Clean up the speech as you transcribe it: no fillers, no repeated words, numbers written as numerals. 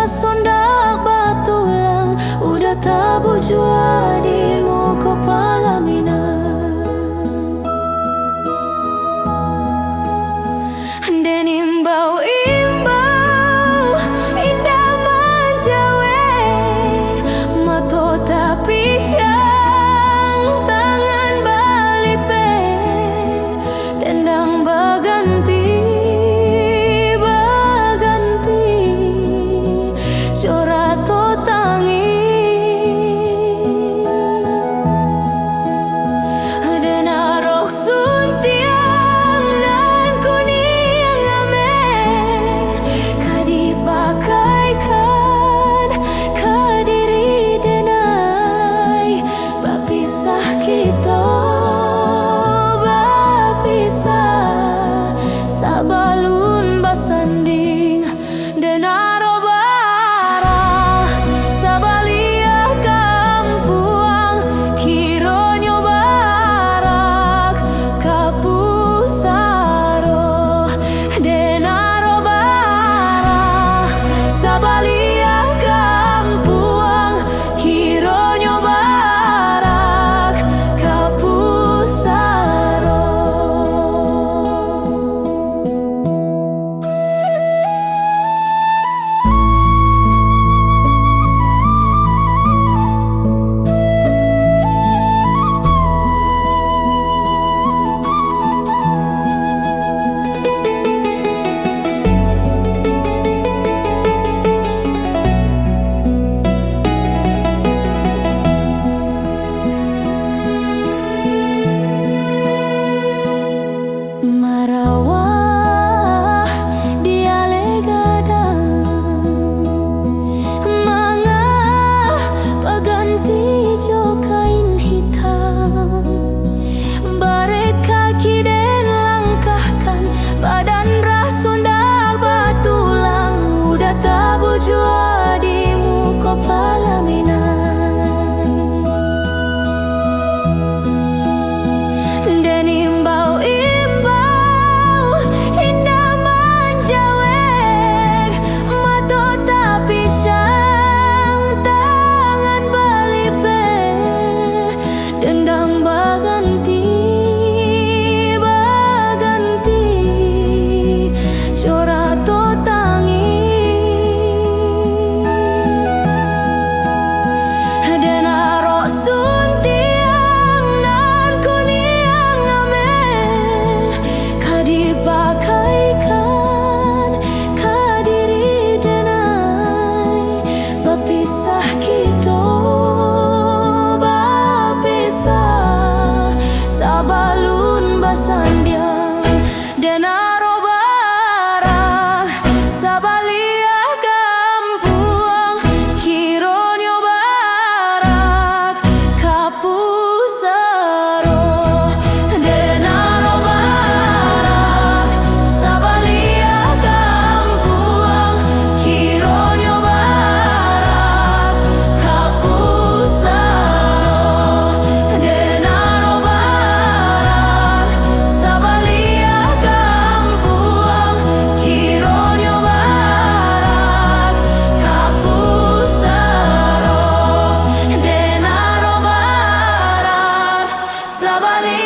sondak batulang udah tabu jua di muka palaminan dan imbau-imbau indah menjawe mato tapi siang tangan balipe dendang baganti Corato tangi dan arok suntiang nan kuning ame kadipakaikan kadiri denai bapisah kita bapisah sabalun basanding dan sandiang dan arobara sabalia kampuang kironyo barak kapusaro dan arobara sabalia kampuang kironyo barak kapusaro dan Sabali